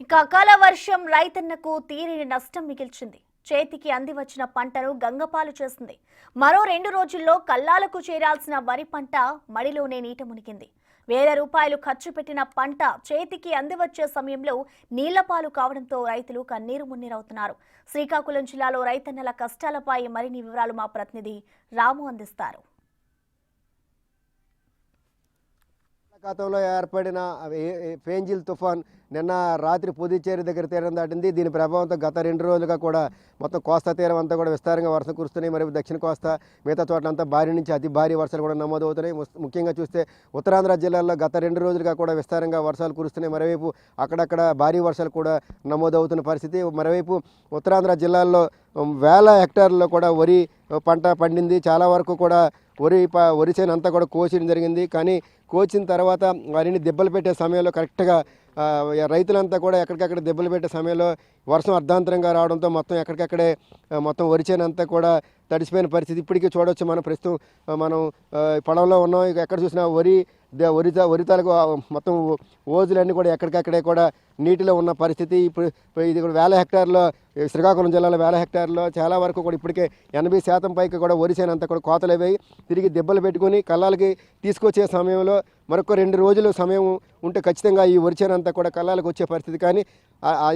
ఇక అకాల వర్షం రైతన్నకు తీరని నష్టం మిగిల్చింది. చేతికి అంది వచ్చిన పంటను గంగపాలు చేసింది. మరో 2 రోజుల్లో కల్లాలకు చేరాల్సిన వరి పంట మడిలోనే నీట మునిగింది. వేల రూపాయలు ఖర్చు పెట్టిన పంట చేతికి అందివచ్చే సమయంలో నీళ్లపాలు కావడంతో రైతులు కన్నీరు మున్నీరవుతున్నారు. శ్రీకాకుళం జిల్లాలో రైతన్నల కష్టాలపై మరిన్ని వివరాలు మా ప్రతినిధి రాము అందిస్తారు. ఖాతంలో ఏర్పడిన ఫేంజిల్ తుఫాన్ నిన్న రాత్రి పుదుచ్చేరి దగ్గర తీరం దాటింది. దీని ప్రభావంతో గత 2 రోజులుగా కూడా మొత్తం కోస్తా తీరం అంతా కూడా విస్తారంగా వర్షం కురుస్తున్నాయి. మరి దక్షిణ కోస్తా మిగతా చోట్లంతా భారీ నుంచి అతి భారీ వర్షాలు కూడా నమోదవుతున్నాయి. ముఖ్యంగా చూస్తే ఉత్తరాంధ్ర జిల్లాల్లో గత 2 రోజులుగా కూడా విస్తారంగా వర్షాలు కురుస్తున్నాయి. మరోవైపు అక్కడక్కడ భారీ వర్షాలు కూడా నమోదవుతున్న పరిస్థితి. మరోవైపు ఉత్తరాంధ్ర జిల్లాల్లో వేల హెక్టార్లలో కూడా వరి పంట పండింది. చాలా వరకు కూడా వరి చేను అంతా కూడా కోసిన జరిగింది. కానీ కోసిన తర్వాత వరిని దెబ్బలు పెట్టే సమయంలో కరెక్ట్గా రైతులంతా కూడా ఎక్కడికక్కడ దెబ్బలు పెట్టే సమయంలో వర్షం అర్ధాంతరంగా రావడంతో మొత్తం ఎక్కడికక్కడే మొత్తం వరి చేను అంతా కూడా తడిసిపోయిన పరిస్థితి ఇప్పటికీ చూడవచ్చు. మనం ప్రస్తుతం మనం పొలంలో ఉన్నాం. ఇక ఎక్కడ చూసినా వరి తాలూకు మొత్తం ఓజులన్నీ కూడా ఎక్కడికక్కడే కూడా నీటిలో ఉన్న పరిస్థితి. ఇప్పుడు ఇది కూడా వేల హెక్టార్లో శ్రీకాకుళం జిల్లాలో వేల హెక్టార్లో చాలా వరకు కూడా ఇప్పటికే 80% పైకి కూడా వరి చేను అంతా కూడా కోతలు అయ్యాయి. తిరిగి దెబ్బలు పెట్టుకుని కళ్ళాలకి తీసుకొచ్చే సమయంలో మరొక 2 రోజులు సమయం ఉంటే ఖచ్చితంగా ఈ వరి చేను అంతా కూడా కళ్ళాలకు వచ్చే పరిస్థితి. కానీ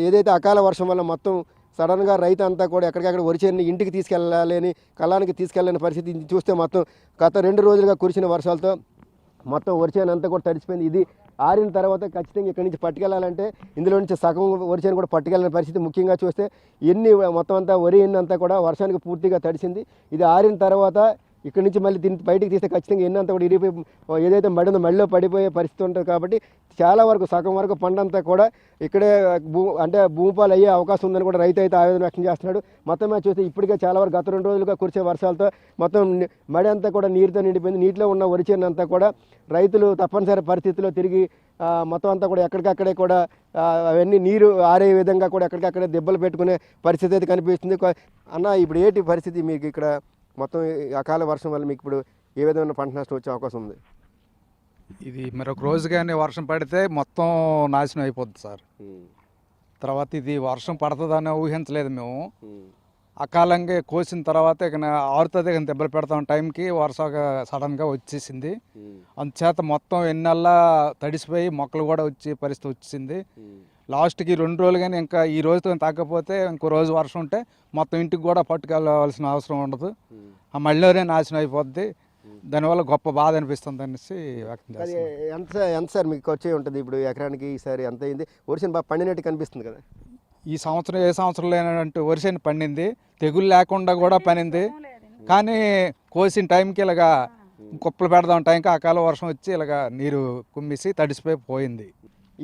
ఏదైతే అకాల వర్షం వల్ల మొత్తం సడన్గా రైతు అంతా కూడా ఎక్కడికక్కడ వరి చేను ఇంటికి తీసుకెళ్ళాలని కళ్ళానికి తీసుకెళ్ళని పరిస్థితి చూస్తే మొత్తం గత 2 రోజులుగా కురిసిన వర్షాలతో మొత్తం వరి చేను అంతా కూడా తడిసిపోయింది. ఇది ఆరిన తర్వాత ఖచ్చితంగా ఇక్కడి నుంచి పట్టుకెళ్ళాలంటే ఇందులో నుంచి సగం వరి చేను కూడా పట్టుకెళ్ళిన పరిస్థితి. ముఖ్యంగా చూస్తే మొత్తం అంతా వరి అంతా కూడా వర్షానికి పూర్తిగా తడిసింది. ఇది ఆరిన తర్వాత ఇక్కడి నుంచి మళ్ళీ దీన్ని బయటికి తీస్తే ఖచ్చితంగా ఎన్నంతా కూడా ఇరిగిపోయి ఏదైతే మడిందో మళ్ళీ పడిపోయే పరిస్థితి ఉంటుంది. కాబట్టి చాలా వరకు సగం వరకు పండంతా కూడా ఇక్కడే భూపాలు అయ్యే అవకాశం ఉందని కూడా రైతు అయితే ఆవేదన వ్యక్తం చేస్తున్నాడు. మొత్తం చూస్తే ఇప్పటికే చాలా వరకు గత 2 రోజులుగా కురిసే వర్షాలతో మొత్తం మడి అంతా కూడా నీరుతో నిండిపోయింది. నీటిలో ఉన్న వరి చేను అంతా కూడా రైతులు తప్పనిసరి పరిస్థితుల్లో తిరిగి మొత్తం అంతా కూడా ఎక్కడికక్కడే కూడా అవన్నీ నీరు ఆరే విధంగా కూడా ఎక్కడికక్కడే దెబ్బలు పెట్టుకునే పరిస్థితి అయితే కనిపిస్తుంది. అన్న, ఇప్పుడు ఏంటి పరిస్థితి మీకు ఇక్కడ మొత్తం అకాల వర్షం వల్ల మీకు ఇప్పుడు ఏ విధమైన పంట నష్టం వచ్చే అవకాశం ఉంది? ఇది మరొక రోజు కానీ వర్షం పడితే మొత్తం నాశనం అయిపోద్ది సార్. తర్వాత ఇది వర్షం పడుతుందని ఊహించలేదు మేము. అకాలంగా కోసిన తర్వాత ఇక ఆరుతుంది, ఇక దెబ్బలు పెడతాం టైంకి వర్షం సడన్గా వచ్చేసింది. అందుచేత మొత్తం ఎన్నెల్లా తడిసిపోయి మొక్కలు కూడా వచ్చే పరిస్థితి వచ్చింది. లాస్ట్కి 2 రోజులు కానీ ఇంకా ఈ రోజుతో తగ్గకపోతే ఇంకో రోజు వర్షం ఉంటే మొత్తం ఇంటికి కూడా పట్టుకెళ్ళవలసిన అవసరం ఉండదు. ఆ మళ్ళీనే నాశనం అయిపోద్ది. దానివల్ల గొప్ప బాధ అనిపిస్తుంది అనేసి వ్యక్తం చేస్తాను. ఎంత సార్ మీకు వచ్చే ఉంటుంది ఇప్పుడు ఎకరానికి? ఈసారి ఎంత అయింది? వరిసేను బాగా పండినట్టు కనిపిస్తుంది కదా. ఈ సంవత్సరం ఏ సంవత్సరం లేనంటే వరిసేను పండింది, తెగులు లేకుండా కూడా పనింది. కానీ కోసిన టైంకి ఇలాగా కుప్పలు పెడదాం టైంకి అకాల వర్షం వచ్చి ఇలాగా నీరు కుమ్మిసి తడిసిపోయి పోయింది.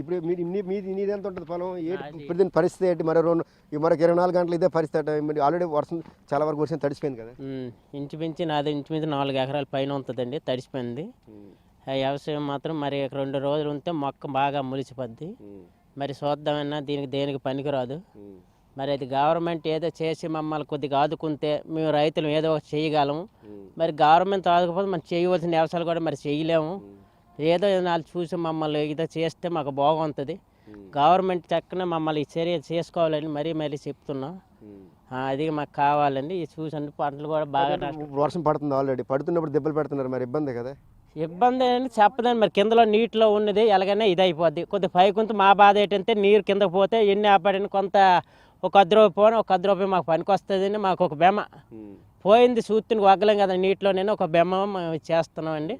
ఇప్పుడు మీది ఎంత ఉంటుంది పొలం? ఇప్పుడు దీని పరిస్థితి ఏంటి? మరొక 24 గంటలు ఇదే పరిస్థితి. ఆల్రెడీ వర్షం చాలా వరకు వర్షం తడిసిపోయింది కదా. ఇంచుమించు 4 ఎకరాల పైన ఉంటుందండి, తడిసిపోయింది. వ్యవసాయం మాత్రం మరి 2 రోజులు ఉంటే మొక్క బాగా ములిసిపోద్ది. మరి చూద్దామన్నా దేనికి పనికిరాదు. మరి అది గవర్నమెంట్ ఏదో చేసి మమ్మల్ని కొద్దిగా ఆదుకుంటే మేము రైతులు ఏదో ఒకటి చేయగలము. మరి గవర్నమెంట్ ఆదుకోకపోతే మనం చేయవలసిన వ్యవసాయాలు కూడా మరి చేయలేము. ఏదో వాళ్ళు చూసి మమ్మల్ని ఏదో చేస్తే మాకు బాగుంటుంది. గవర్నమెంట్ చక్కన మమ్మల్ని చర్య చేసుకోవాలని మరీ చెప్తున్నాం. అది మాకు కావాలండి. చూసండి పంటలు కూడా బాగా వర్షం పడుతుంది, ఆల్రెడీ పడుతున్నప్పుడు దెబ్బలు పెడుతున్నారు. మరి ఇబ్బంది కదా. ఇబ్బంది అని చెప్పదండి. మరి కిందలో నీటిలో ఉన్నది ఎలాగైనా ఇది అయిపోద్ది. కొద్దిగా పైకుంత మా బాధ ఏంటంటే నీరు కిందకు పోతే ఎన్ని ఆపడిన కొంత ఒక 10 రూపాయలు పోను, ఒక 10 రూపాయలు మాకు పనికి వస్తుందని మాకు ఒక బెమ్మ పోయింది. సూత్తుని వగ్గలేం కదా నీటిలో. నేను ఒక బెమ్మ చేస్తున్నామండి.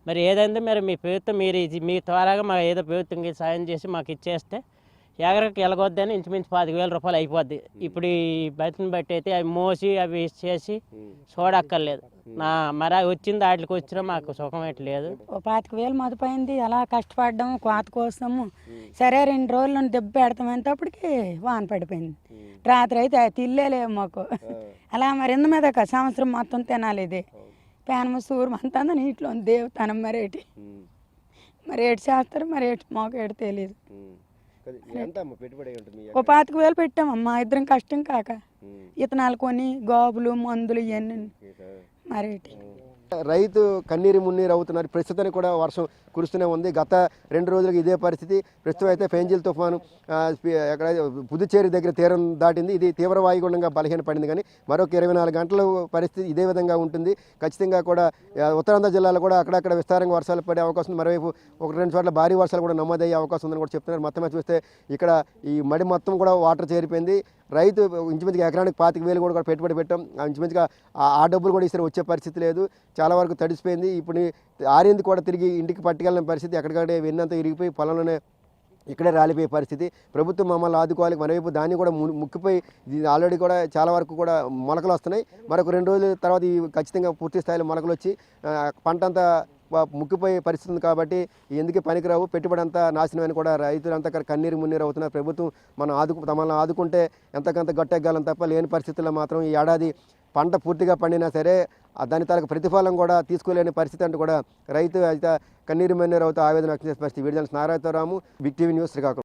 మరి ఏదైంది మరి మీ ప్రభుత్వం మీరు మీ త్వరగా మాకు ఏదో ప్రభుత్వం సాయం చేసి మాకు ఇచ్చేస్తే ఎగరకి ఎలగొద్దని ఇంచుమించు 15,000 రూపాయలు అయిపోద్ది. ఇప్పుడు ఈ బతిని బట్టి అయితే అవి మోసి అవి చేసి చూడక్కర్లేదు. మరి వచ్చింది వాటికి వచ్చినా మాకు సుఖం లేదు. 25,000 మొదలైంది. అలా కష్టపడ్డాము కోత కోసము. సరే 2 రోజులు దెబ్బ పెడతామనేటప్పటికి వాన పడిపోయింది. రాత్రి అయితే తిల్లేలేము మాకు. అలా మరి ఇందు మీద సంవత్సరం మొత్తం తినాలి. ఇది పేనమ సూర్యం అంతా నీటిలో దేవతనం. మరి ఏటి చేస్తారు, మరి మాకు ఏటి తెలియదు. 25,000 పెట్టామమ్మా ఇద్దరం కష్టం కాక. ఇతనాలు కొని గాబులు మందులు ఇవన్నీ. మరి రైతు కన్నీరు మున్నీరు అవుతున్నారు. ప్రస్తుతానికి కూడా వర్షం కురుస్తూనే ఉంది. గత 2 రోజులుగా ఇదే పరిస్థితి. ప్రస్తుతం అయితే ఫెంజిల్ తుఫాను ఎక్కడ పుదుచ్చేరి దగ్గర తీరం దాటింది. ఇది తీవ్ర వాయుగుండంగా బలహీనపడింది. కానీ మరొక 24 గంటల పరిస్థితి ఇదే విధంగా ఉంటుంది. ఖచ్చితంగా కూడా ఉత్తరాంధ్ర జిల్లాలో కూడా అక్కడక్కడ విస్తారంగా వర్షాలు పడే అవకాశం ఉంది. మరోవైపు 1-2 చోట్ల భారీ వర్షాలు కూడా నమోదయ్యే అవకాశం ఉందని కూడా చెప్తున్నారు. మొత్తమే చూస్తే ఇక్కడ ఈ మడి మొత్తం కూడా వాటర్ చేరిపోయింది. రైతు ఇంచుమించుగా ఎకరానికి 25,000 కూడా పెట్టుబడి పెట్టాం. ఇంచుమించుగా ఆ డబ్బులు కూడా ఈసారి వచ్చే పరిస్థితి లేదు. చాలా వరకు తడిసిపోయింది. ఇప్పుడు ఆరింది కూడా తిరిగి ఇంటికి పట్టుకెళ్ళిన పరిస్థితి. ఎక్కడికక్కడే వెన్నంతా ఇరిగిపోయి పొలంలోనే ఇక్కడే రాలిపోయే పరిస్థితి. ప్రభుత్వం మమ్మల్ని ఆదుకోవాలి. మరోవైపు దాన్ని కూడా ముక్కిపోయి ఆల్రెడీ కూడా చాలా వరకు కూడా మొలకలు వస్తున్నాయి. మరొక 2 రోజుల తర్వాత ఈ ఖచ్చితంగా పూర్తి స్థాయిలో మొలకలు వచ్చి పంట అంతా ముక్కిపోయే పరిస్థితి ఉంది. కాబట్టి ఎందుకు పనికిరావు, పెట్టుబడి అంతా నాశనమని కూడా రైతులంతా కన్నీరు మున్నీరు అవుతున్నారు. ప్రభుత్వం తమల్ని ఆదుకుంటే ఎంతకంత గట్టెగ్గాలని తప్ప లేని పరిస్థితుల్లో మాత్రం ఈ ఏడాది పంట పూర్తిగా పండినా సరే దాని తాలూకు ప్రతిఫలం కూడా తీసుకోలేని పరిస్థితి అంటూ కూడా రైతు అయితే కన్నీరు మున్నీరు అవుతూ ఆవేదన వ్యక్తం చేసే పరిస్థితి. Video Narayanaramu, Big TV News, Srikakulam.